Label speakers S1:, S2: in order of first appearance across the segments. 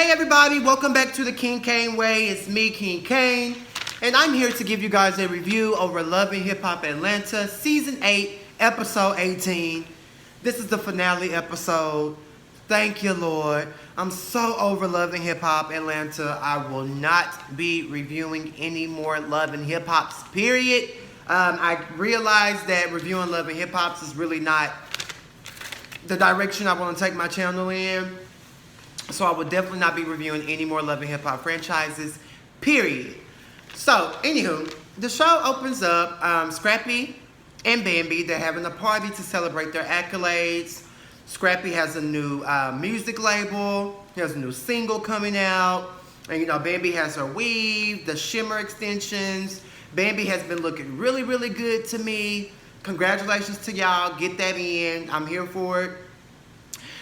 S1: Hey everybody, welcome back to the King Cain Way. It's me, King Cain, and I'm here to give you guys a review over Love and Hip Hop Atlanta, Season 8, Episode 18. This is the finale episode. Thank you, Lord. I'm so over Love and Hip Hop Atlanta. I will not be reviewing any more Love and Hip Hops, period. I realize that reviewing Love and Hip Hops is really not the direction I want to take my channel in. So I will definitely not be reviewing any more Love and Hip Hop franchises, period. So, anywho, the show opens up, Scrappy and Bambi, they're having a party to celebrate their accolades. Scrappy has a new music label, he has a new single coming out, and you know, Bambi has her weave, the shimmer extensions. Bambi has been looking really, really good to me. Congratulations to y'all, get that in, I'm here for it.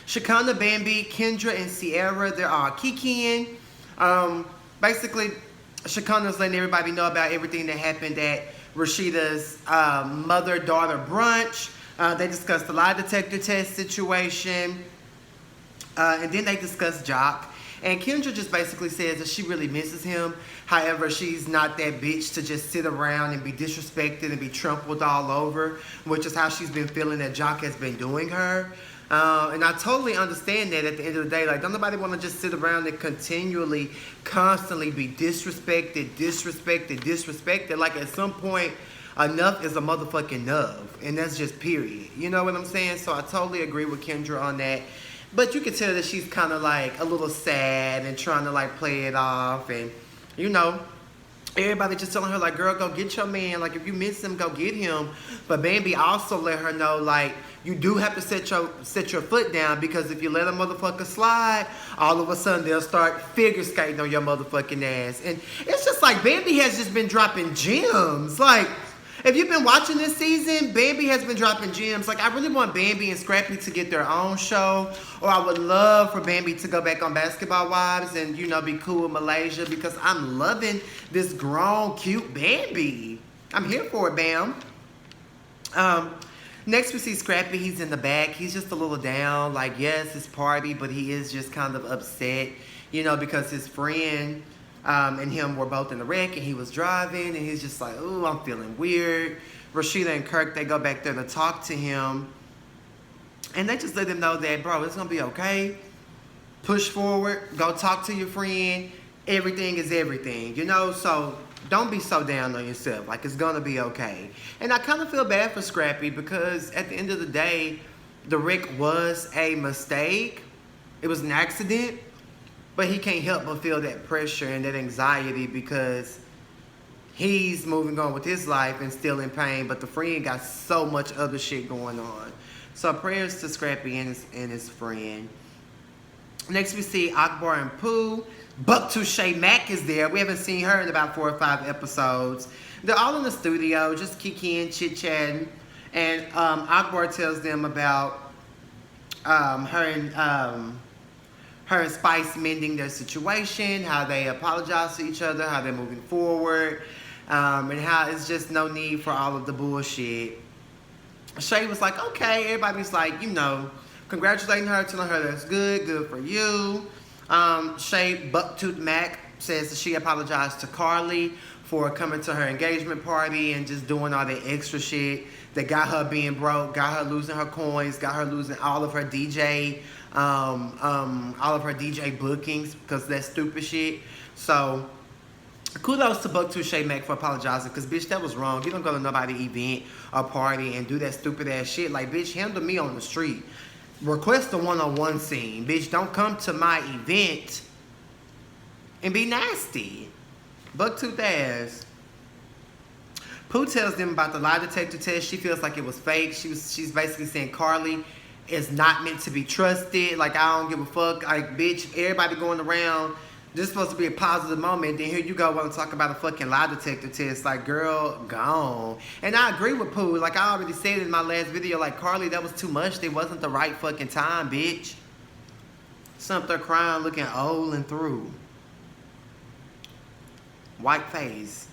S1: Shekinah, Bambi, Kendra, and Sierra, they're all kikiing. Basically, Shekinah's letting everybody know about everything that happened at Rashida's mother-daughter brunch. They discussed the lie detector test situation. And then they discussed Jock. And Kendra just basically says that she really misses him. However, she's not that bitch to just sit around and be disrespected and be trampled all over, which is how she's been feeling that Jock has been doing her. And I totally understand that at the end of the day. Like, don't nobody want to just sit around and continually, constantly be disrespected. Like, at some point, enough is a motherfucking enough. And that's just period. You know what I'm saying? So I totally agree with Kendra on that. But you can tell that she's kind of like a little sad and trying to like play it off. And, you know, everybody just telling her like, girl, go get your man. Like, if you miss him, go get him. But Bambi also let her know, like, you do have to set your foot down, because if you let a motherfucker slide, all of a sudden they'll start figure skating on your motherfucking ass. And it's just like Bambi has just been dropping gems. Like, if you've been watching this season, Bambi has been dropping gems. Like, I really want Bambi and Scrappy to get their own show. Or I would love for Bambi to go back on Basketball Wives and, you know, be cool with Malaysia, because I'm loving this grown, cute Bambi. I'm here for it, Bam. Next we see Scrappy. He's in the back. He's just a little down. Like, yes, it's party, but he is just kind of upset, you know, because his friend and him were both in the wreck, and he was driving, and he's just like, ooh, I'm feeling weird. Rashida and Kirk, they go back there to talk to him, and they just let him know that, bro, it's gonna be okay. Push forward, go talk to your friend. Everything is everything, you know? So don't be so down on yourself. Like, it's gonna be okay. And I kind of feel bad for Scrappy, because at the end of the day, the wreck was a mistake. It was an accident. But he can't help but feel that pressure and that anxiety, because he's moving on with his life and still in pain, but the friend got so much other shit going on. So prayers to Scrappy and his friend. Next we see Akbar and Pooh. Buck Touche Mac is there. We haven't seen her in about 4 or 5 episodes. They're all in the studio, just kicking, chit-chatting. And Akbar tells them about her and Spice mending their situation, how they apologize to each other, how they're moving forward, and how it's just no need for all of the bullshit. Shay was like, okay. Everybody's like, you know, congratulating her, telling her that's good for you. Shay Bucktooth Mac says that she apologized to Carly for coming to her engagement party and just doing all that extra shit that got her being broke, got her losing her coins, got her losing all of her DJ bookings, because that's stupid shit. So kudos to Buck Touche Mac for apologizing, because bitch, that was wrong. You don't go to nobody's event or party and do that stupid ass shit. Like, bitch, handle me on the street. Request a one-on-one scene. Bitch, don't come to my event and be nasty. Bucktooth ass. Pooh tells them about the lie detector test. She feels like it was fake. She's basically saying Carly is not meant to be trusted. Like, I don't give a fuck. Like, bitch, everybody going around, this is supposed to be a positive moment. Then here you go want to talk about a fucking lie detector test. Like, girl, gone. And I agree with Pooh. Like, I already said in my last video, like, Carly, that was too much. It wasn't the right fucking time, bitch. Something crying, looking old and through. White face.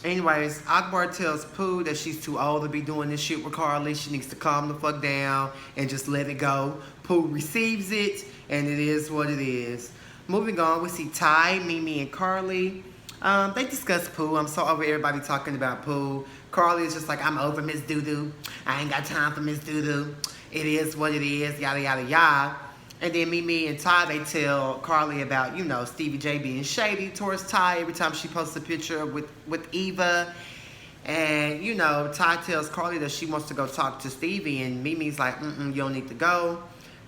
S1: Anyways, Akbar tells Pooh that she's too old to be doing this shit with Carly. She needs to calm the fuck down and just let it go. Pooh receives it, and it is what it is. Moving on, we see Ty, Mimi, and Carly. They discuss Pooh. I'm so over everybody talking about Pooh. Carly is just like, I'm over Miss Doodoo. I ain't got time for Miss Doodoo. It is what it is, yada, yada, yada. And then Mimi and Ty, they tell Carly about, you know, Stevie J being shady towards Ty every time she posts a picture with Eva. And, you know, Ty tells Carly that she wants to go talk to Stevie, and Mimi's like, you don't need to go.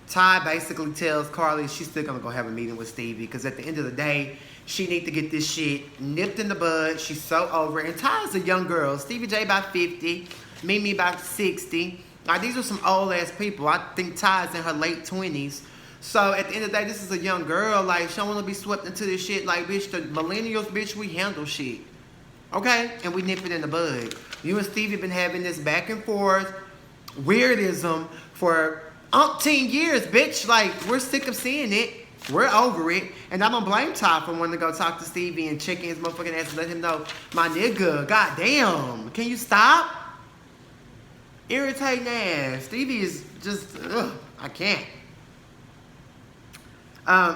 S1: Ty basically tells Carly she's still going to go have a meeting with Stevie, because at the end of the day, she need to get this shit nipped in the bud. She's so over it. And Ty's a young girl. Stevie J about 50, Mimi about 60. Like, these are some old-ass people. I think Ty's in her late 20s. So, at the end of the day, this is a young girl. Like, she don't want to be swept into this shit. Like, bitch, the millennials, bitch, we handle shit. Okay? And we nip it in the bud. You and Stevie been having this back and forth weirdism for umpteen years, bitch. Like, we're sick of seeing it. We're over it. And I'm going to blame Ty for wanting to go talk to Stevie and check in his motherfucking ass and let him know, my nigga, goddamn, can you stop? Irritating ass. Stevie is just, I can't.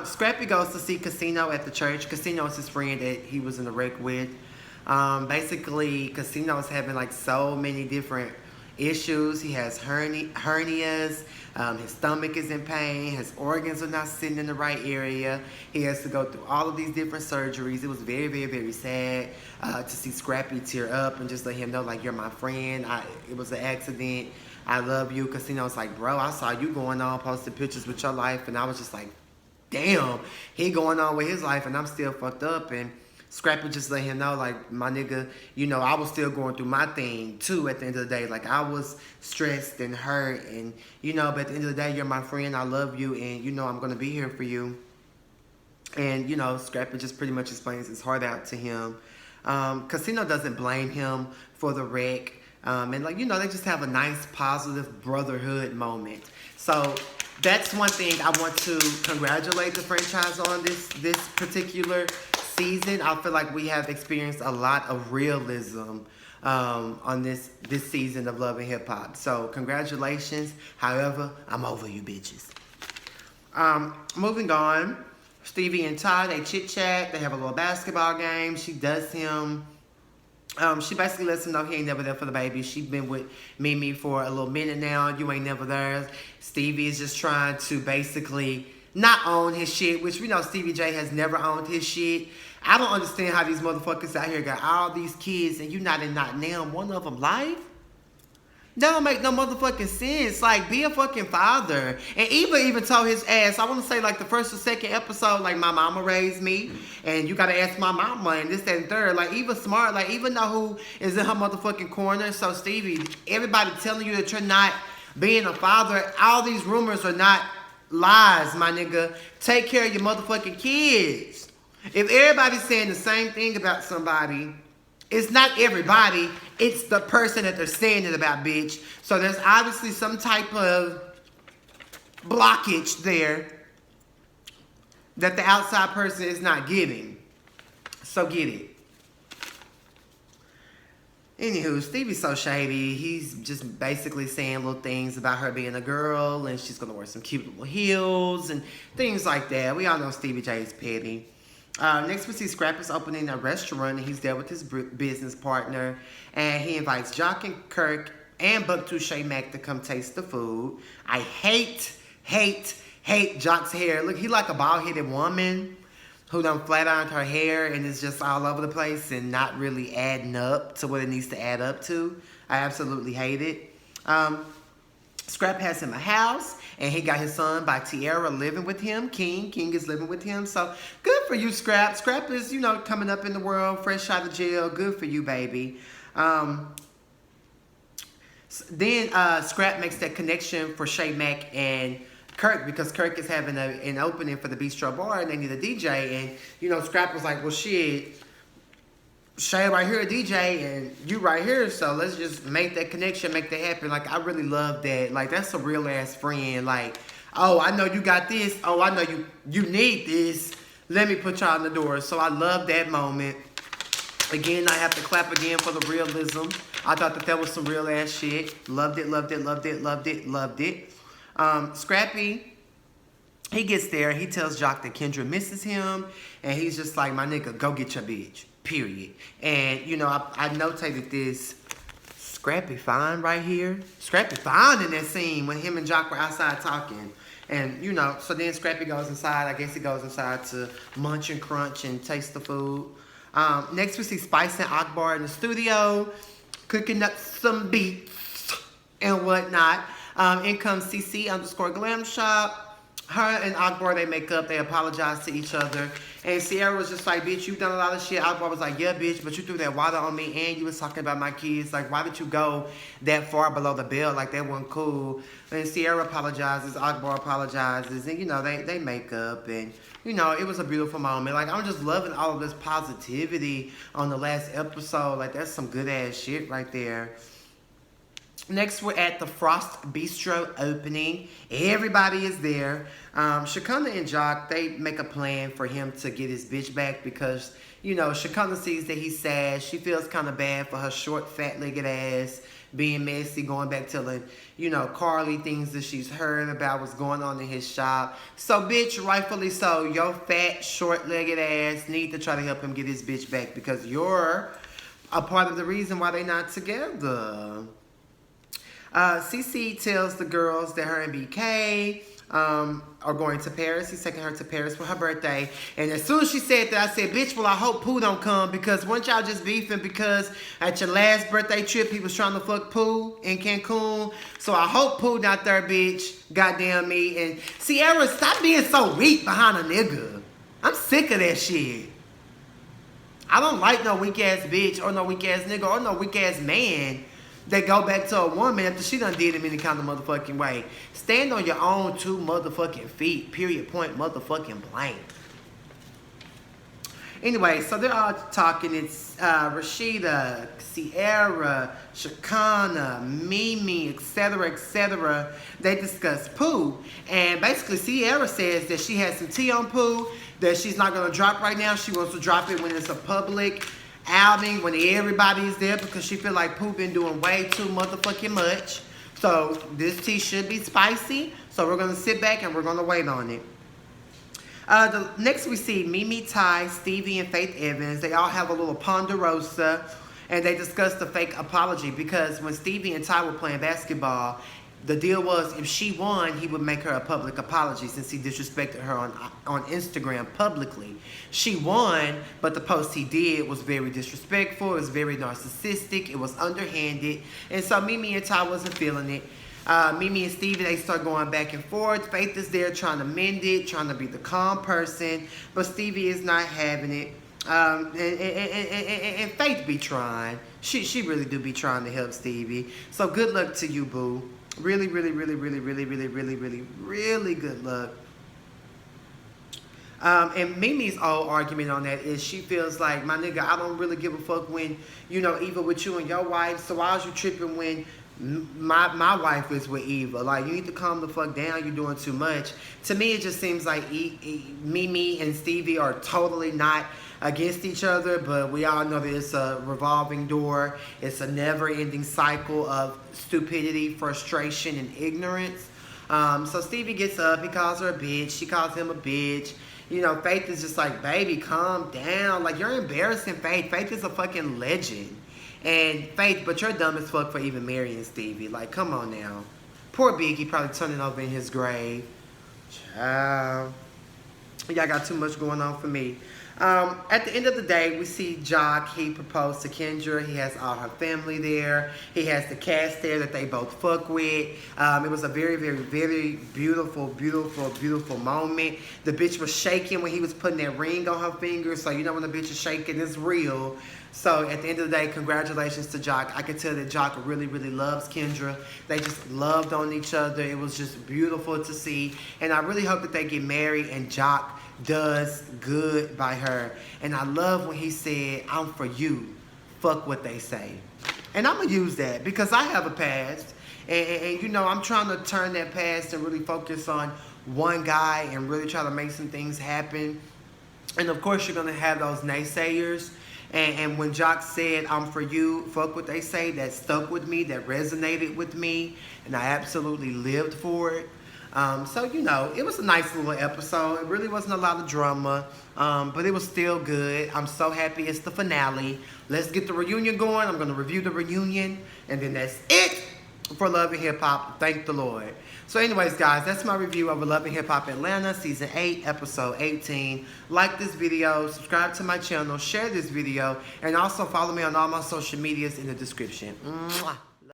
S1: Scrappy goes to see Casino at the church. Casino is his friend that he was in a wreck with. Basically, Casino's having like so many different issues. He has hernias. His stomach is in pain. His organs are not sitting in the right area. He has to go through all of these different surgeries. It was very, very, very sad to see Scrappy tear up and just let him know, like, you're my friend. It was an accident. I love you. Casino's like, bro, I saw you going on posting pictures with your life, and I was just like, damn, he going on with his life and I'm still fucked up. And Scrappy just let him know, like, my nigga, you know, I was still going through my thing too at the end of the day. Like, I was stressed and hurt, and, you know, but at the end of the day, you're my friend, I love you, and, you know, I'm going to be here for you. And, you know, Scrappy just pretty much explains his heart out to him. Casino doesn't blame him for the wreck. And, like, you know, they just have a nice, positive brotherhood moment. So that's one thing I want to congratulate the franchise on this particular season. I feel like we have experienced a lot of realism on this season of Love and Hip Hop. So congratulations. However, I'm over you bitches. Moving on, Stevie and Ty, they chit chat. They have a little basketball game. She does him. She basically lets him know he ain't never there for the baby. She's been with Mimi for a little minute now. You ain't never there. Stevie is just trying to basically not own his shit, which we know Stevie J has never owned his shit. I don't understand how these motherfuckers out here got all these kids and you not in not now one of them life. That don't make no motherfucking sense. Like, be a fucking father. And Eva even told his ass, I want to say like the first or second episode, like, my mama raised me, and you got to ask my mama, and this, that, and third. Like, Eva smart. Like, Eva know who is in her motherfucking corner. So, Stevie, everybody telling you that you're not being a father, all these rumors are not lies, my nigga. Take care of your motherfucking kids. If everybody's saying the same thing about somebody, it's not everybody, it's the person that they're saying it about, bitch. So there's obviously some type of blockage there that the outside person is not getting. So get it. Anywho, Stevie's so shady. He's just basically saying little things about her being a girl and she's going to wear some cute little heels and things like that. We all know Stevie J is petty. Next we see Scrappy's opening a restaurant, and he's there with his business partner, and he invites Jock and Kirk and Buck Touche Mac to come taste the food. I hate Jock's hair. Look, he like a bald-headed woman who done flat-ironed her hair and is just all over the place and not really adding up to what it needs to add up to. I absolutely hate it. Scrap has him a house, and he got his son by Tierra living with him. King is living with him. So good for you, Scrap. Scrap is, you know, coming up in the world, fresh out of jail. Good for you, baby. Then Scrap makes that connection for Shay Mack and Kirk, because Kirk is having an opening for the Bistro Bar and they need a DJ. And, you know, Scrap was like, well, shit, Shay right here, DJ, and you right here, so let's just make that connection, make that happen. Like, I really love that. Like, that's a real-ass friend. Like, oh, I know you got this. Oh, I know you need this. Let me put y'all in the door. So I love that moment. Again, I have to clap again for the realism. I thought that was some real ass shit. Loved it, loved it, loved it, loved it, loved it. Scrappy, he gets there. He tells Jock that Kendra misses him. And he's just like, my nigga, go get your bitch. Period. And, you know, I notated this. Scrappy fine right here. Scrappy fine in that scene when him and Jock were outside talking. And, you know, so then Scrappy goes inside. I guess he goes inside to munch and crunch and taste the food. Next we see Spice and Akbar in the studio, cooking up some beats and whatnot. In comes CC_Glam Shop. Her and Akbar, they make up, they apologize to each other. And Sierra was just like, bitch, you've done a lot of shit. Akbar was like, yeah, bitch, but you threw that water on me and you was talking about my kids. Like, why did you go that far below the belt? Like, that wasn't cool. And Sierra apologizes, Akbar apologizes, and, you know, they make up. And, you know, it was a beautiful moment. Like, I'm just loving all of this positivity on the last episode. Like, that's some good-ass shit right there. Next, we're at the Frost Bistro opening. Everybody is there. Shakana and Jock, they make a plan for him to get his bitch back because, you know, Shakana sees that he's sad. She feels kind of bad for her short, fat-legged ass being messy, going back telling, you know, Carly things that she's heard about what's going on in his shop. So, bitch, rightfully so, your fat, short-legged ass need to try to help him get his bitch back because you're a part of the reason why they're not together. CC tells the girls that her and BK are going to Paris. He's taking her to Paris for her birthday. And as soon as she said that, I said, bitch, well, I hope Pooh don't come because weren't y'all just beefing because at your last birthday trip, he was trying to fuck Pooh in Cancun. So I hope Pooh not there, bitch. Goddamn me. And Sierra, stop being so weak behind a nigga. I'm sick of that shit. I don't like no weak-ass bitch or no weak-ass nigga or no weak-ass man that go back to a woman after she done did him any kind of motherfucking way. Stand on your own two motherfucking feet. Period. Point motherfucking blank. Anyway, so they're all talking. It's Rashida, Sierra, Shakana, Mimi, etc., etc. They discuss Pooh. And basically, Sierra says that she has some tea on Pooh that she's not going to drop right now. She wants to drop it when it's a public outing, when everybody's there, because she feel like Pooh been doing way too motherfucking much. So this tea should be spicy. So we're gonna sit back and we're gonna wait on it. Next we see Mimi, Ty, Stevie, and Faith Evans. They all have a little ponderosa, and they discuss the fake apology because when Stevie and Ty were playing basketball, the deal was if she won, he would make her a public apology since he disrespected her on Instagram publicly. She won, but the post he did was very disrespectful. It was very narcissistic. It was underhanded. And so Mimi and Ty wasn't feeling it. Mimi and Stevie, they start going back and forth. Faith is there trying to mend it, trying to be the calm person. But Stevie is not having it. And Faith be trying. She really do be trying to help Stevie. So good luck to you, boo. Really, really, really, really, really, really, really, really, really good luck. And Mimi's old argument on that is she feels like, my nigga, I don't really give a fuck when, you know, Eva with you and your wife. So why was you tripping when my wife is with Eva? Like, you need to calm the fuck down. You're doing too much. To me, it just seems like Mimi and Stevie are totally not against each other, but we all know that it's a revolving door. It's a never-ending cycle of stupidity, frustration, and ignorance. So Stevie gets up. He calls her a bitch. She calls him a bitch. You know, Faith is just like, baby, calm down. Like, you're embarrassing Faith. Faith is a fucking legend. And Faith, but you're dumb as fuck for even marrying Stevie. Like, come on now. Poor Biggie probably turning over in his grave. Child. Y'all got too much going on for me. At the end of the day, we see Jock. He proposed to Kendra. He has all her family there. He has the cast there that they both fuck with. It was a very, very, very beautiful, beautiful, beautiful moment. The bitch was shaking when he was putting that ring on her finger. So you know when the bitch is shaking, it's real. So at the end of the day, congratulations to Jock. I could tell that Jock really, really loves Kendra. They just loved on each other. It was just beautiful to see. And I really hope that they get married and Jock does good by her. And I love when he said, I'm for you. Fuck what they say. And I'm going to use that because I have a past. And you know, I'm trying to turn that past and really focus on one guy and really try to make some things happen. And of course, you're going to have those naysayers. And when Jock said, "I'm for you," fuck what they say, that stuck with me, that resonated with me, and I absolutely lived for it. So, you know, it was a nice little episode. It really wasn't a lot of drama, but it was still good. I'm so happy it's the finale. Let's get the reunion going. I'm going to review the reunion, and then that's it for Love and Hip Hop. Thank the Lord. So anyways, guys, that's my review of Love and Hip Hop Atlanta, Season 8, Episode 18. Like this video, subscribe to my channel, share this video, and also follow me on all my social medias in the description. Mwah.